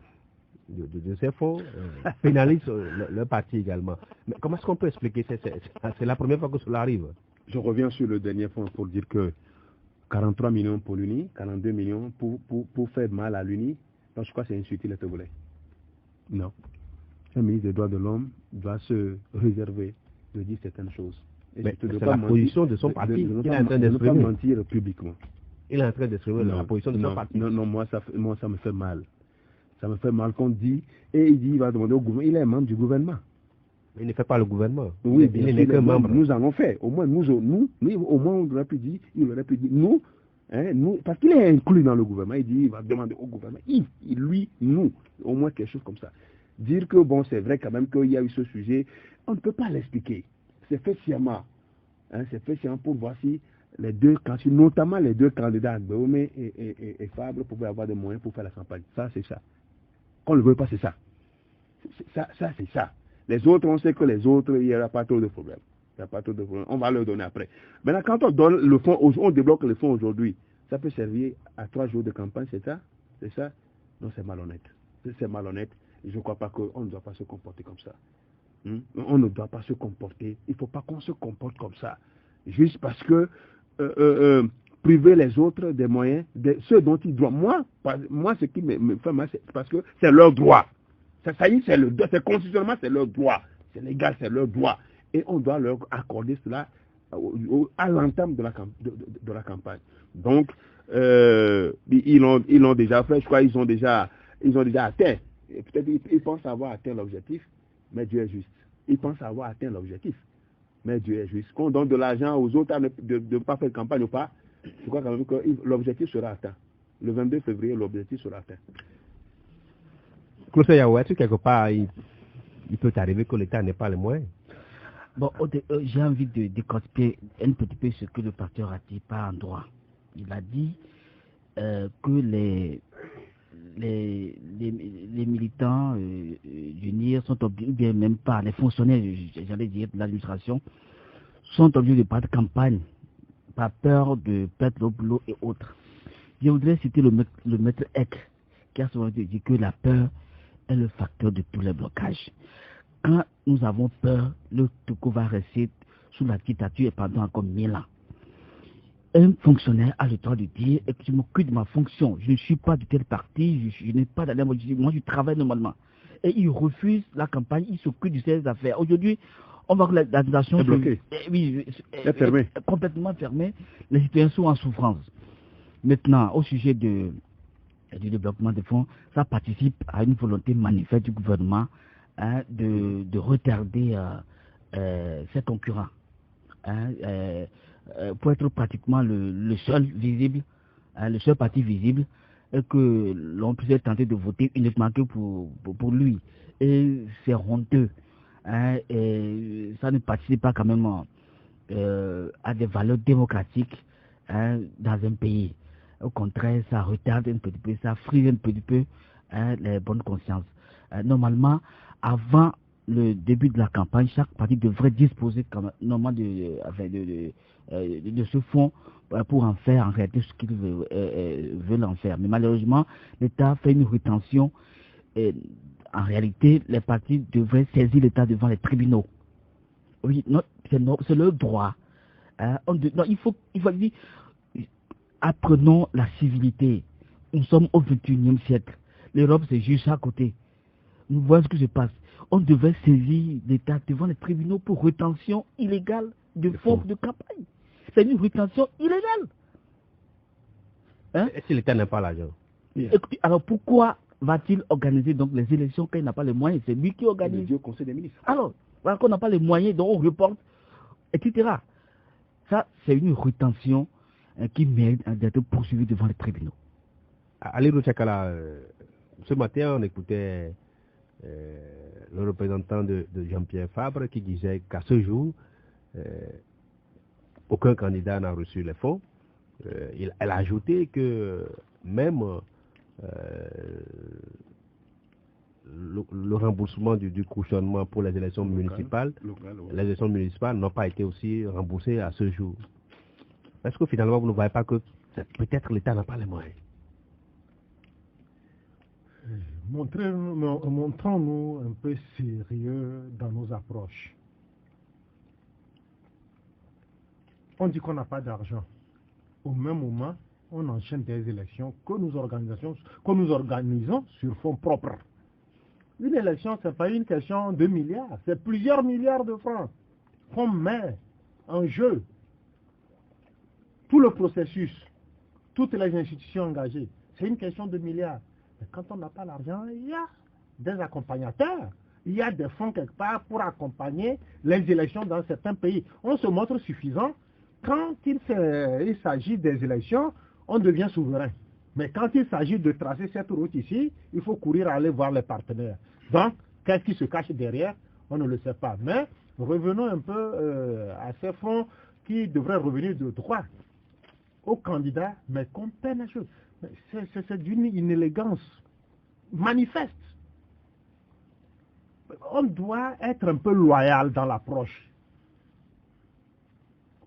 de ces fonds pénalise le parti également. Mais comment est-ce qu'on peut expliquer ça? C'est la première fois que cela arrive. Je reviens sur le dernier point pour dire que 43 millions pour l'UNI, 42 millions pour faire mal à l'UNI. Donc je crois que c'est insulter les Togolais. Non. Un ministre des droits de l'homme doit se réserver de dire certaines choses. Et mais c'est la position de son parti. Il est en train d'exprimer. Ne pas mentir publiquement. Il est en train d'exprimer la position de son parti. Non, moi ça me fait mal. Ça me fait mal qu'on dit, et il dit, il va demander au gouvernement, il est membre du gouvernement. Il ne fait pas le gouvernement. Oui, il n'est qu'un membre. Nous en avons fait. Au moins, nous, au moins, on aurait pu dire, nous, parce qu'il est inclus dans le gouvernement, il dit, il va demander au gouvernement, nous, au moins quelque chose comme ça. Dire que, bon, c'est vrai quand même qu'il y a eu ce sujet, on ne peut pas l'expliquer. C'est fait sciemment. C'est fait sciemment pour voir si les deux candidats, notamment les deux candidats, Béomé et Fabre, pouvaient avoir des moyens pour faire la campagne. Ça, c'est ça. Qu'on ne le veut pas, c'est ça. Ça, c'est ça. Les autres, on sait que les autres, il n'y aura pas trop de problèmes. Il n'y a pas trop de problèmes. On va leur donner après. Maintenant, quand on donne le fonds, on débloque le fonds aujourd'hui, ça peut servir à 3 jours de campagne, c'est ça? C'est ça? Non, c'est malhonnête. C'est malhonnête. Et je ne crois pas qu'on ne doit pas se comporter comme ça. On ne doit pas se comporter. Il ne faut pas qu'on se comporte comme ça. Juste parce que priver les autres des moyens, ceux dont ils doivent. Moi, ce qui me fait mal, c'est parce que c'est leur droit. Ça y est, c'est constitutionnellement, c'est leur droit. C'est légal, c'est leur droit. Et on doit leur accorder cela à l'entame de la campagne. Donc, ils l'ont déjà fait, je crois qu'ils ont déjà atteint. Peut-être ils pensent avoir atteint l'objectif, mais Dieu est juste. Ils pensent avoir atteint l'objectif, mais Dieu est juste. Qu'on donne de l'argent aux autres de ne pas faire campagne ou pas, je crois quand même que l'objectif sera atteint. Le 22 février, l'objectif sera atteint. Claude Yahoué, est-ce que quelque part, il peut arriver que l'État n'ait pas les moyens? Bon, j'ai envie de décortiquer un petit peu ce que le parti a dit par endroit. Il a dit que les militants du NIR sont obligés, ou bien même pas, les fonctionnaires, j'allais dire, de l'administration, sont obligés de pas de campagne par peur de perdre le boulot et autres. Je voudrais citer le maître Eck, qui a souvent dit que la peur est le facteur de tous les blocages. Quand nous avons peur, le Togo va rester sous la dictature pendant encore 1000 ans. Un fonctionnaire a le droit de dire que je m'occupe de ma fonction, je ne suis pas de tel parti, je n'ai pas d'aller, moi je travaille normalement. Et il refuse la campagne, il s'occupe de ses affaires. Aujourd'hui, on voit que l'administration est bloquée. Est fermée. Complètement fermée, les citoyens sont en souffrance. Maintenant, au sujet du développement des fonds, ça participe à une volonté manifeste du gouvernement de retarder ses concurrents. Pour être pratiquement le seul visible, le seul parti visible, et que l'on puisse tenter de voter uniquement que pour lui. Et c'est honteux. Et ça ne participe pas quand même à des valeurs démocratiques dans un pays. Au contraire, ça retarde un petit peu, ça frise un petit peu les bonnes consciences. Normalement, avant le début de la campagne, chaque parti devrait disposer normalement de ce fonds pour en faire en réalité ce qu'ils veulent en faire. Mais malheureusement, l'État fait une rétention. En réalité, les partis devraient saisir l'État devant les tribunaux. Oui, non, c'est leur droit. Il faut dire, apprenons la civilité. Nous sommes au XXIe siècle. L'Europe, c'est juste à côté. Nous voyons ce qui se passe. On devait saisir l'État devant les tribunaux pour rétention illégale de fonds de campagne. C'est une rétention illégale. Et si l'État n'a pas l'argent? Écoutez, alors pourquoi va-t-il organiser donc les élections quand il n'a pas les moyens? C'est lui qui organise. Le Conseil des ministres. Alors, voilà qu'on n'a pas les moyens, donc on reporte, etc. Ça, c'est une rétention qui mérite d'être poursuivie devant les tribunaux. Ali Rouchakala, ce matin, on écoutait le représentant de Jean-Pierre Fabre qui disait qu'à ce jour, aucun candidat n'a reçu les fonds. Elle a ajouté que même le remboursement du cautionnement pour les élections municipales, les élections municipales n'ont pas été aussi remboursées à ce jour. Est-ce que finalement vous ne voyez pas que peut-être l'État n'a pas les moyens? Montrons-nous un peu sérieux dans nos approches. On dit qu'on n'a pas d'argent. Au même moment, on enchaîne des élections que nous organisons sur fonds propres. Une élection, ce n'est pas une question de milliards, c'est plusieurs milliards de francs qu'on met en jeu. Tout le processus, toutes les institutions engagées, c'est une question de milliards. Mais quand on n'a pas l'argent, il y a des accompagnateurs. Il y a des fonds quelque part pour accompagner les élections dans certains pays. On se montre suffisant. Quand il s'agit des élections, on devient souverain. Mais quand il s'agit de tracer cette route ici, il faut courir aller voir les partenaires. Donc, qu'est-ce qui se cache derrière? On ne le sait pas. Mais revenons un peu à ces fonds qui devraient revenir de droit aux candidats, mais qu'on peine à chose. C'est d'une inélégance manifeste. On doit être un peu loyal dans l'approche.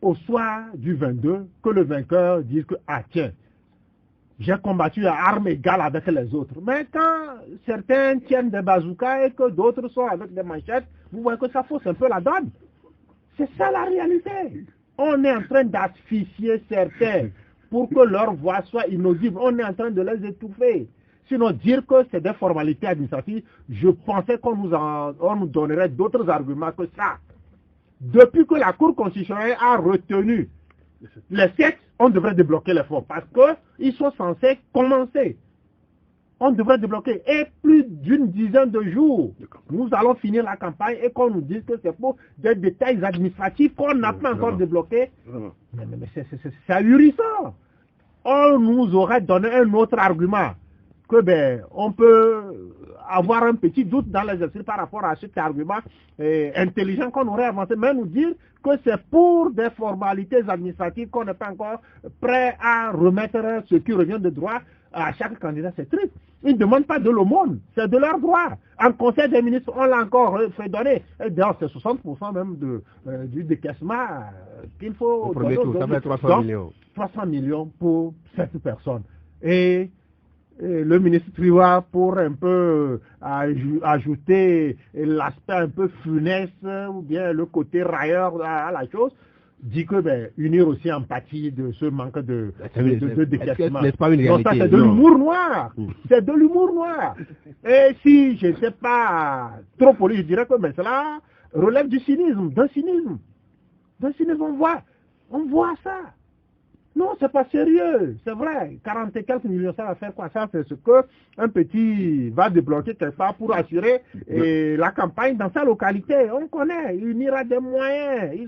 Au soir du 22, que le vainqueur dise que, ah tiens, j'ai combattu à armes égales avec les autres. Mais quand certains tiennent des bazookas et que d'autres sont avec des manchettes, vous voyez que ça fausse un peu la donne. C'est ça la réalité. On est en train d'asphyxier certains pour que leur voix soit inaudible. On est en train de les étouffer. Sinon, dire que c'est des formalités administratives, je pensais qu'on nous donnerait d'autres arguments que ça. depuis que la Cour constitutionnelle a retenu les 7, on devrait débloquer les fonds parce qu'ils sont censés commencer. On devrait débloquer. Et plus d'une dizaine de jours, nous allons finir la campagne et qu'on nous dise que c'est pour des détails administratifs qu'on n'a pas encore débloqués. Mais c'est ahurissant. On nous aurait donné un autre argument. Que on peut avoir un petit doute dans les esprits par rapport à cet argument intelligent qu'on aurait avancé, mais nous dire que c'est pour des formalités administratives qu'on n'est pas encore prêt à remettre ce qui revient de droit à chaque candidat. C'est triste. Ils ne demandent pas de l'aumône, c'est de leur droit. En Conseil des ministres, on l'a encore fait donner. D'ailleurs, c'est 60% même du décaissement qu'il faut donner. Ça fait 300 millions. 300 millions pour cette personne. Et le ministre Triwa, pour un peu ajouter l'aspect un peu funeste ou bien le côté railleur à la chose, dit que unir aussi empathie de ce manque de décaissement. N'est-ce pas une réalité? Donc ça, c'est de l'humour noir. C'est de l'humour noir. Et si je ne sais pas trop poli, je dirais que cela relève du cynisme, d'un cynisme. On voit ça. Non, c'est pas sérieux, c'est vrai. 40 et quelques millions, ça va faire quoi? Ça, c'est ce que un petit va débloquer quelque part pour assurer la campagne dans sa localité. On connaît, il ira des moyens.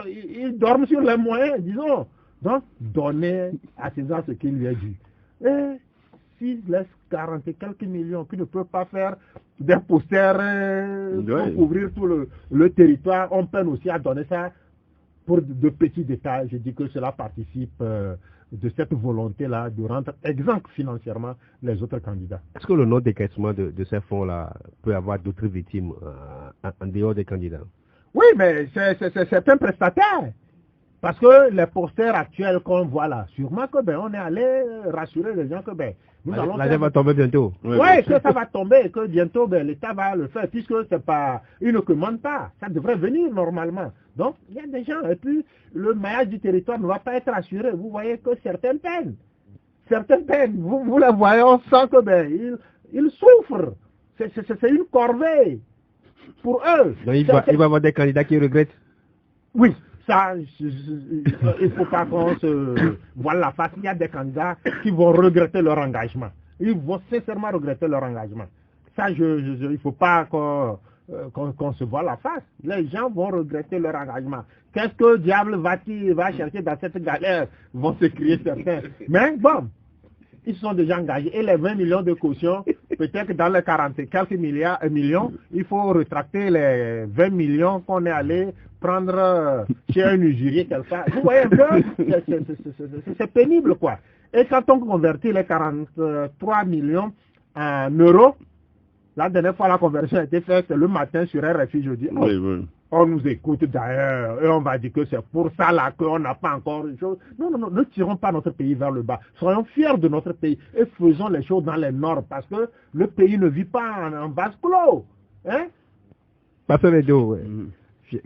Ils dorment sur les moyens, disons. Donc, donner à César ce qu'il lui a dû. Et s'il laisse 40 et quelques millions, qui ne peut pas faire des posters pour couvrir tout le territoire, on peine aussi à donner ça. Pour de petits détails, je dis que cela participe de cette volonté-là de rendre exempt financièrement les autres candidats. Est-ce que le non-décaissement de ces fonds-là peut avoir d'autres victimes en dehors des candidats? Oui, mais c'est un prestataire. Parce que les posters actuels qu'on voit là, sûrement que on est allé rassurer les gens que nous allons l'argent va tomber bientôt. Oui, que ça va tomber et que bientôt l'État va le faire, puisque c'est pas, il ne commande pas, ça devrait venir normalement. Donc, il y a des gens, et puis le maillage du territoire ne va pas être assuré. Vous voyez que certaines peines, vous les voyez, on sent que ils souffrent. C'est une corvée pour eux. Donc il va y avoir des candidats qui regrettent. Oui. Ça, il ne faut pas qu'on se voile la face. Il y a des candidats qui vont regretter leur engagement. Ils vont sincèrement regretter leur engagement. Ça, il ne faut pas qu'on se voile la face. Les gens vont regretter leur engagement. Qu'est-ce que diable va chercher dans cette galère? Vont se crier certains. Mais bon, ils sont déjà engagés. Et les 20 millions de caution, peut-être que dans les 40 et quelques millions, il faut retracter les 20 millions qu'on est allé prendre chez un usurier quelque part. Vous voyez un peu, c'est pénible quoi. Et quand on convertit les 43 millions en euros, la dernière fois la conversion a été faite le matin sur RFI, je dis, on nous écoute d'ailleurs, et on va dire que c'est pour ça là qu'on n'a pas encore une chose. Non, ne tirons pas notre pays vers le bas. Soyons fiers de notre pays et faisons les choses dans les normes, parce que le pays ne vit pas en vase clos. Hein? Pasteur Edo,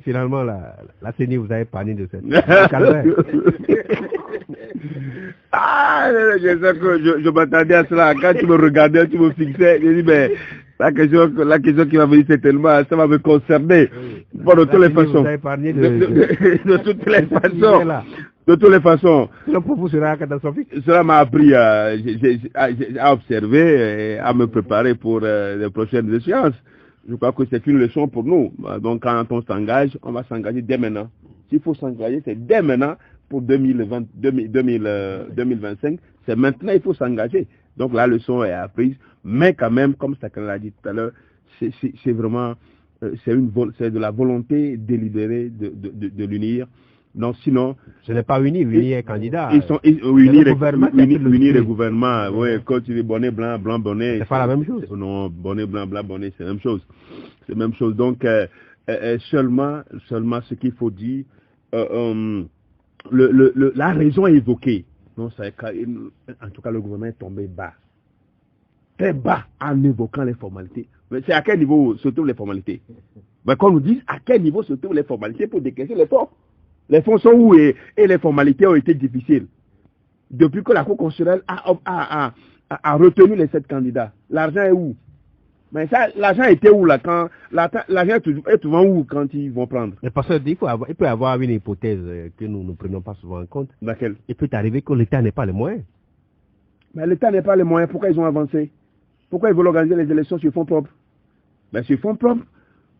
finalement, la CENI vous a épargné de cette je m'attendais à cela. Quand tu me regardais, tu me fixais, je dis, mais la question qui va venir, c'est tellement, ça va me concerner. Bon, de toutes les façons. De toutes les façons. De toutes les façons. Pour vous, sera catastrophique. Cela m'a appris à observer et à me préparer pour les prochaines échéances. Je crois que c'est une leçon pour nous. Donc, quand on s'engage, on va s'engager dès maintenant. S'il faut s'engager, c'est dès maintenant pour 2025. C'est maintenant, il faut s'engager. Donc, la leçon est apprise. Mais quand même, comme Sakana l'a dit tout à l'heure, c'est vraiment, c'est de la volonté délibérée de l'unir. Non, sinon... Ce n'est pas unir les candidats. Ils sont unir les gouvernements. Oui, quand tu dis bonnet, blanc, blanc, bonnet... C'est pas la même chose. Non, bonnet, blanc, blanc, bonnet, c'est la même chose. C'est la même chose. Donc, seulement ce qu'il faut dire, la raison évoquée, non, en tout cas, le gouvernement est tombé bas. Très bas en évoquant les formalités. Mais c'est à quel niveau se trouvent les formalités? Ben, qu'on nous dise à quel niveau se trouvent les formalités pour décaisser les fonds. Les fonds sont où et les formalités ont été difficiles. Depuis que la Cour constitutionnelle a retenu les 7 candidats, l'argent est où? Mais ça, l'argent était où là quand l'argent est souvent où quand ils vont prendre? Mais parce qu'il peut y avoir une hypothèse que nous ne prenons pas souvent en compte. Laquelle? Il peut arriver que l'État n'ait pas les moyens. Mais l'État n'est pas les moyens. Pourquoi ils ont avancé? Pourquoi ils veulent organiser les élections sur fonds propres? Ben, sur fonds propres,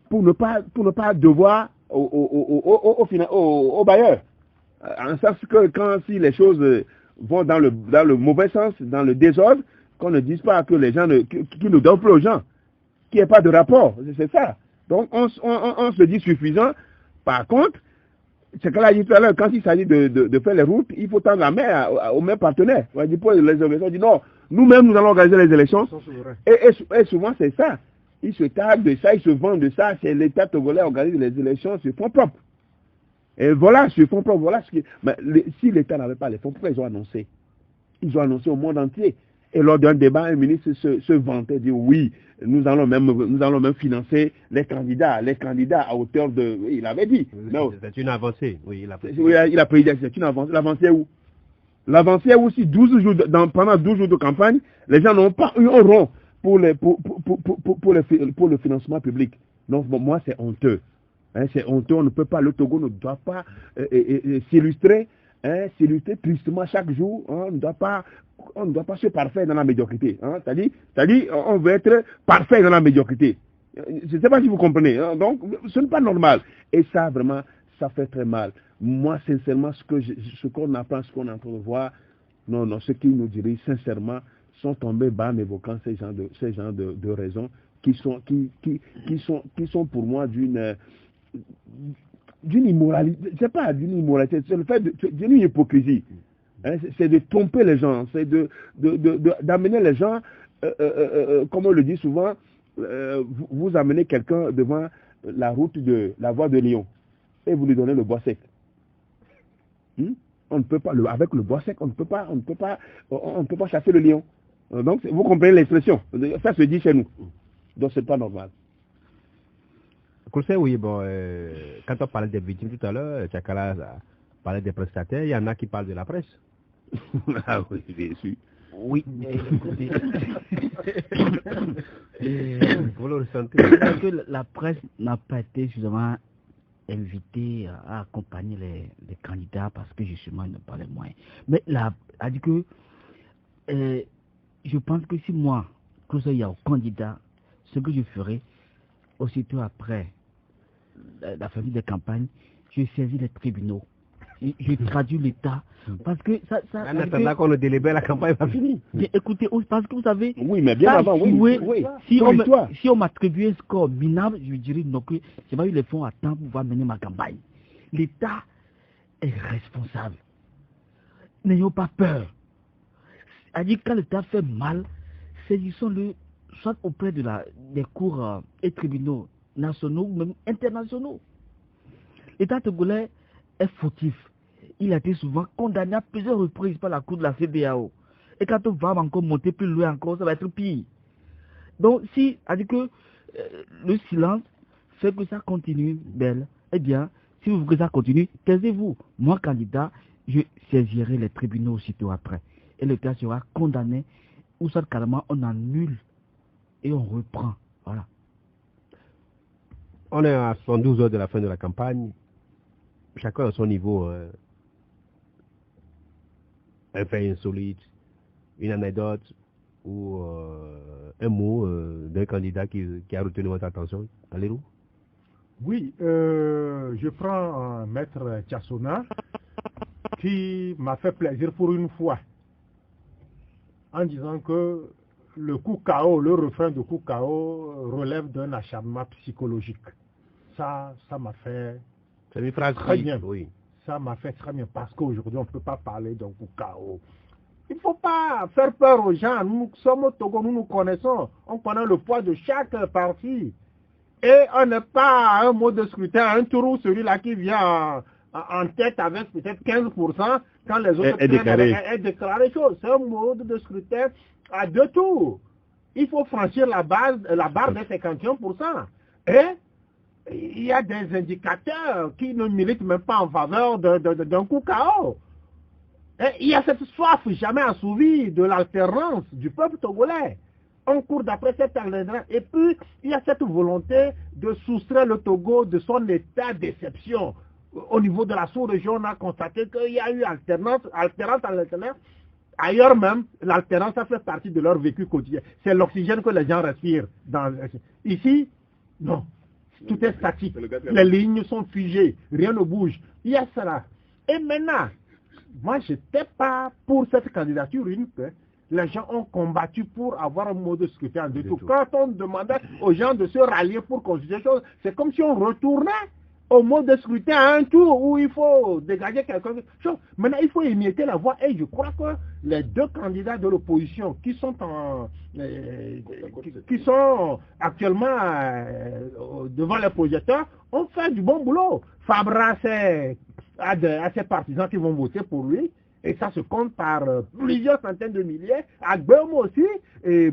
pour ne pas devoir au bailleur. En sens que si les choses vont dans le mauvais sens, dans le désordre, qu'on ne dise pas que les gens qui ne donnent plus aux gens, qu'il n'y ait pas de rapport, c'est ça. Donc on se dit suffisant. Par contre, c'est qu'elle a dit tout à l'heure, quand il s'agit de faire les routes, il faut tendre la main aux mêmes partenaires. On dit pour les élections, on dit non, nous-mêmes nous allons organiser les élections. Et souvent c'est ça. Ils se targuent de ça, ils se vendent de ça, c'est l'État togolais qui organise les élections sur fonds propres. Et voilà, sur fonds propres, voilà ce qui... Mais si l'État n'avait pas les fonds, pourquoi ils ont annoncé? Ils ont annoncé au monde entier. Et lors d'un débat, un ministre se vantait, dit oui, nous allons même financer les candidats à hauteur de... Oui, il avait dit. C'est une avancée. Oui, il a prédit, c'est une avancée. L'avancée où? L'avancée est aussi 12 jours, pendant 12 jours de campagne, les gens n'ont pas eu un rond pour le financement public. Donc, moi, c'est honteux. Hein, c'est honteux, on ne peut pas, le Togo ne doit pas s'illustrer tristement chaque jour. Hein, on ne doit pas se parfaire dans la médiocrité. Hein, c'est-à-dire, on veut être parfait dans la médiocrité. Je ne sais pas si vous comprenez. Hein, donc, ce n'est pas normal. Et ça, vraiment, ça fait très mal. Moi, sincèrement, ce qu'on apprend, ce qu'on est en train de voir, non, ceux qui nous dirigent, sincèrement, sont tombés bas en évoquant ces genres de raisons qui sont pour moi d'une immoralité. C'est pas d'une immoralité, c'est le fait d'une hypocrisie. Hein, c'est de tromper les gens, c'est d'amener les gens, comme on le dit souvent, vous amenez quelqu'un devant la voie de Lyon et vous lui donnez le bois sec. On ne peut pas, avec le bois sec, on ne peut pas chasser le lion. Donc, vous comprenez l'expression. Ça se dit chez nous. Donc, c'est pas normal. Oui, bon, quand on parlait des victimes tout à l'heure, Tchakala parlait des prestataires, il y en a qui parlent de la presse. Ah oui, bien sûr. Oui, écoutez, vous le ressentez? parce que la presse n'a pas été justement invitée à accompagner les candidats parce que justement ils n'ont pas les moyens. Mais là, a dit que je pense que si moi, que il y a un candidat, ce que je ferai, aussitôt après la fin des campagnes, je saisis les tribunaux. Je traduis l'État. Parce que ça en attendant qu'on ne délibère, la campagne va finir. Écoutez, parce que vous savez... Oui, mais bien avant, oui. Si on m'attribuait un score minable, je dirais non, que je n'ai pas eu les fonds à temps pour pouvoir mener ma campagne. L'État est responsable. N'ayons pas peur. C'est-à-dire quand l'État fait mal, saisissons-le soit auprès des cours et tribunaux nationaux ou même internationaux. L'État togolais est fautif. Il a été souvent condamné à plusieurs reprises par la cour de la CEDEAO. Et quand on va encore monter plus loin encore, ça va être pire. Donc, si, c'est-à-dire que le silence fait que ça continue, belle, eh bien, si vous voulez que ça continue, taisez-vous. Moi, candidat, je saisirai les tribunaux aussitôt après. Et le cas sera condamné, ou soit carrément on annule et on reprend. Voilà. On est à 72 heures de la fin de la campagne. Chacun à son niveau. Un fait insolite, une anecdote ou un mot d'un candidat qui a retenu votre attention. Allez-vous? Oui, je prends Maître Tchassona qui m'a fait plaisir pour une fois en disant que le coup KO, le refrain de coup KO relève d'un acharnement psychologique. Ça m'a fait c'est une phrase très bien. Oui. Ça m'a fait très bien parce qu'aujourd'hui on ne peut pas parler d'un coup KO. Il ne faut pas faire peur aux gens. Nous sommes au Togo, nous nous connaissons. On connaît le poids de chaque parti. Et on n'est pas à un mode de scrutin, un tour, celui-là qui vient en tête avec peut-être 15%, quand les autres est déclaré chose. C'est un mode de scrutin à 2 tours. Il faut franchir la barre des 51%. Et il y a des indicateurs qui ne militent même pas en faveur d'un coup KO. Et il y a cette soif jamais assouvie de l'alternance du peuple togolais. on court d'après cette alternance. Et puis, il y a cette volonté de soustraire le Togo de son état d'exception. Au niveau de la sous-région, on a constaté qu'il y a eu alternance. Ailleurs même, l'alternance, ça fait partie de leur vécu quotidien. C'est l'oxygène que les gens respirent. Ici, non. Tout est statique. Les lignes sont figées. Rien ne bouge. Il y a cela. Et maintenant, moi, je n'étais pas pour cette candidature unique. Les gens ont combattu pour avoir un mode de scrutin en deux tours. Quand on demandait aux gens de se rallier pour consulter des choses, c'est comme si on retournait au mode de scrutin à un tour où il faut dégager quelque chose. Maintenant, il faut émietter la voie. Et je crois que les deux candidats de l'opposition qui sont actuellement devant les projecteurs ont fait du bon boulot. Fabra a ses partisans qui vont voter pour lui. Et ça se compte par plusieurs centaines de milliers. Agbemo aussi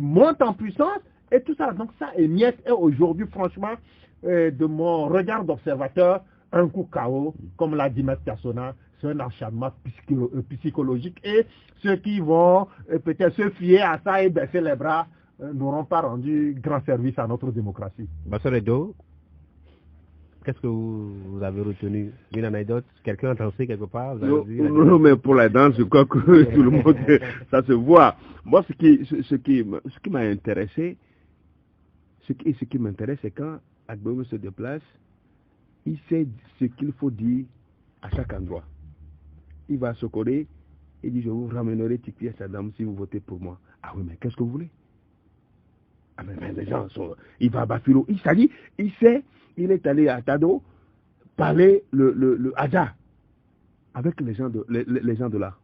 monte en puissance. Et tout ça. Donc ça émiette. Et aujourd'hui, franchement, de mon regard d'observateur, un coup KO, comme l'a dit M. Kassona, c'est un acharnement psychologique. Et ceux qui vont peut-être se fier à ça et baisser les bras n'auront pas rendu grand service à notre démocratie. Basseur Edo, qu'est-ce que vous avez retenu? Une anecdote? Quelqu'un a dansé quelque part? Non, mais pour la danse, je crois que tout le monde, ça se voit. Moi, ce qui m'a intéressé, ce qui m'intéresse, c'est quand Agbemo se déplace, il sait ce qu'il faut dire à chaque endroit. Il va se coller et dit: je vous ramènerai Tikpi et Sadam si vous votez pour moi. Ah oui, mais qu'est-ce que vous voulez? Ah mais les gens sont... Il va à Bafilo. Il est allé à Tado parler le Hadja avec les gens de là.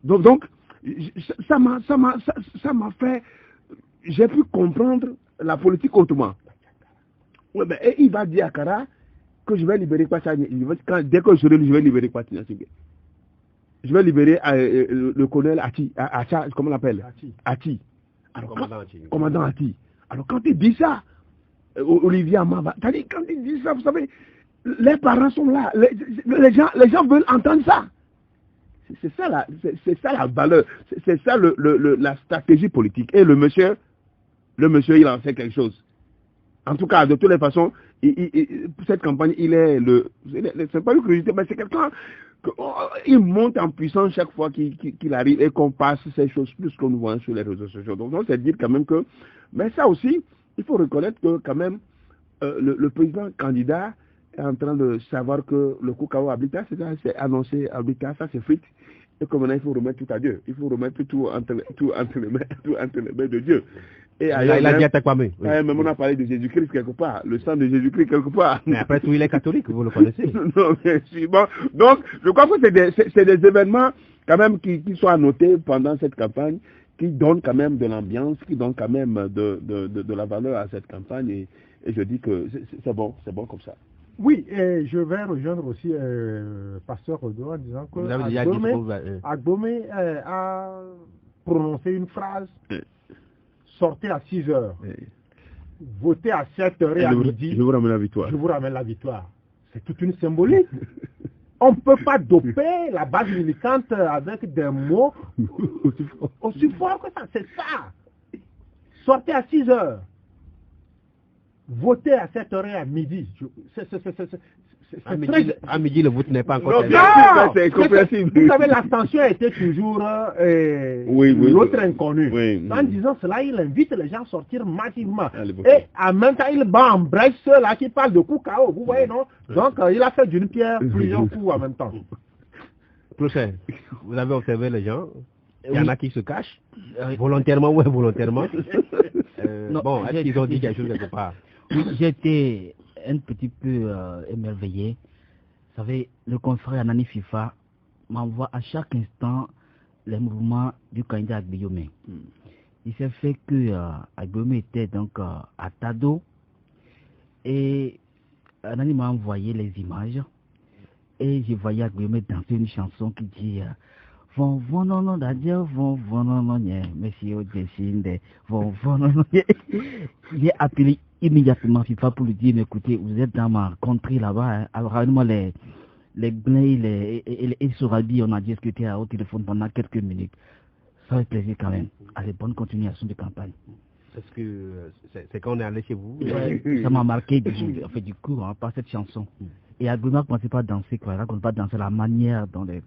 Donc ça m'a fait... J'ai pu comprendre la politique autrement. Ouais, mais, et il va dire à Kara que je vais libérer Kwachani. Dès que je serai, je vais libérer Kwachani. Je vais libérer le colonel Ati. Comment on l'appelle? Ati. Alors, commandant Ati. Alors quand il dit ça, Olivier Amaba, quand il dit ça, vous savez, les parents sont là. Les gens veulent entendre ça. C'est ça la valeur. C'est ça la stratégie politique. Et le monsieur, il en fait quelque chose. En tout cas, de toutes les façons, cette campagne, c'est pas une curiosité, mais c'est quelqu'un il monte en puissance chaque fois qu'il arrive et qu'on passe ces choses plus qu'on nous voit sur les réseaux sociaux. Donc, c'est dire quand même que, mais ça aussi, il faut reconnaître que quand même, le président candidat est en train de savoir que le coup KO Habitat, c'est annoncé Habitat, ça c'est frites. Et comme maintenant, il faut remettre tout à Dieu. Il faut remettre tout entre les mains de Dieu. Et il a dit à Takwame. Oui. Même on a parlé de Jésus-Christ quelque part, le sang de Jésus-Christ quelque part. Mais après tout, il est catholique, vous le connaissez. Non, mais bon. Donc, je crois que c'est des événements quand même qui sont annotés pendant cette campagne, qui donnent quand même de l'ambiance, qui donnent quand même de la valeur à cette campagne. Et je dis que c'est bon comme ça. Oui, et je vais rejoindre aussi Pasteur Rodo en disant que Agbome a prononcé une phrase: sortez à 6 heures, votez à 7 heures et à midi. Je vous ramène la victoire. Je vous ramène la victoire. C'est toute une symbolique. On ne peut pas doper la base militante avec des mots aussi forts que ça. C'est ça. Sortez à 6 heures. Voter à 7 heures et à midi. À midi, le vote n'est pas encore... Non, c'est compréhensible. Vous savez, l'abstention était toujours l'autre inconnu. Oui. En disant cela, il invite les gens à sortir massivement. Et en même temps, il bat en brèche ceux-là qui parlent de coups KO. Vous voyez, non? Donc, il a fait d'une pierre plusieurs coups en même temps. Prochain, vous avez observé les gens. Il y en a qui se cachent, volontairement ou involontairement. Bon, est-ce qu'ils ont dit quelque chose quelque part? J'étais un petit peu émerveillé. Vous savez, le confrère Anani FIFA m'envoie à chaque instant les mouvements du candidat Agbeyome. Il s'est fait que Agbeyome était donc à Tado et Anani m'a envoyé les images et je voyais Agbeyome danser une chanson qui dit Von non non d'ailleurs von non non monsieur au dessin de von non non. Il est appelé immédiatement FIFA pour lui dire: mais écoutez, vous êtes dans ma contrée là-bas, alors ramenez-moi les blés et Sorabi. On a discuté au téléphone pendant quelques minutes. Ça fait plaisir quand même. Allez, bonne continuation de campagne. Est-ce que c'est quand on est allé chez vous? Ça m'a marqué du coup, par cette chanson. Et Abdouna ne commençait pas à danser, quoi. Il ne pas danser la manière dont les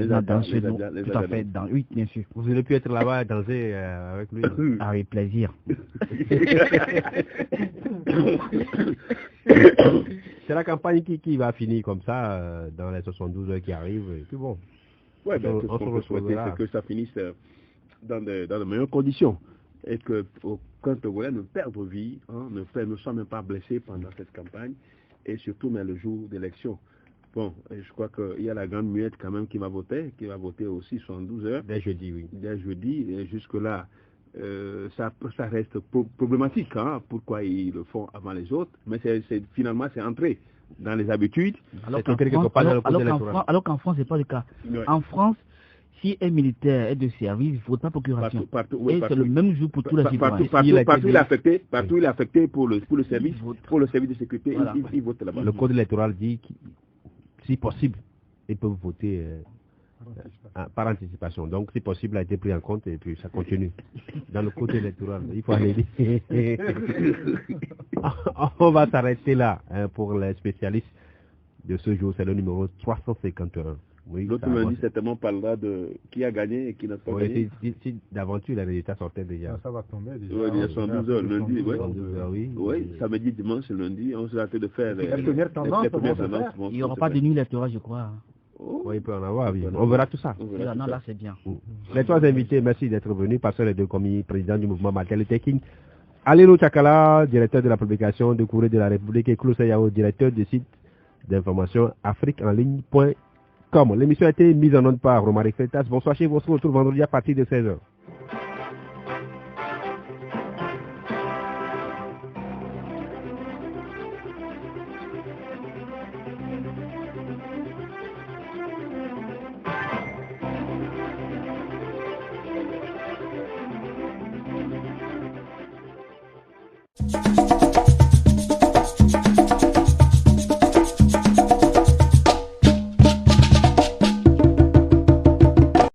dansent chez nous. Tout à fait, oui, bien sûr. Vous auriez pu être là-bas et danser avec lui. Avec plaisir. C'est la campagne qui va finir comme ça dans les 72 heures qui arrivent. Et puis bon. Ouais, ce qu'on peut souhaiter, c'est que ça finisse dans de meilleures conditions. Et que qu'un Togolais ne perde vie, ne soit même pas blessé pendant cette campagne. Et surtout, mais le jour d'élection. Bon, je crois qu'il y a la grande muette quand même qui va voter aussi 72 heures. Dès jeudi, oui. Dès jeudi, et jusque-là, ça reste problématique. Pourquoi ils le font avant les autres? Mais finalement, c'est entré dans les habitudes. Alors qu'en France, ce n'est pas le cas. Ouais. En France, si un militaire est de service, il ne faut pas procuration. C'est le même jour pour tous les citoyens. Partout il est affecté pour le service de sécurité, voilà. Il vote là-bas. Le code électoral dit que, si possible, ils peuvent voter par anticipation. Donc, si possible, a été pris en compte et puis ça continue. Dans le code électoral, il faut aller dire. On va s'arrêter là pour les spécialistes de ce jour. C'est le numéro 351. Oui, l'autre lundi, certainement, parlera de qui a gagné et qui n'a pas gagné. Si d'aventure, les résultats sortaient déjà. Ça va tomber déjà. Oui, il y a 112 heures lundi. Oui, samedi, dimanche, lundi, on sera en train de faire les premières tendances. Il n'y aura pas de nuit électorale, je crois. Oui, il peut en avoir, oui. On verra tout ça. Non, là, c'est bien. Les trois invités, merci d'être venus. Pasteur les deux commis, président du mouvement Martel Teking. Alelo Chakala, directeur de la publication de Courrier de la République, et Claude Yao, directeur du site d'information afriqueenligne.com. L'émission a été mise en onde par Romaric Fetas. Bonsoir chez vous. On se retrouve vendredi à partir de 16h.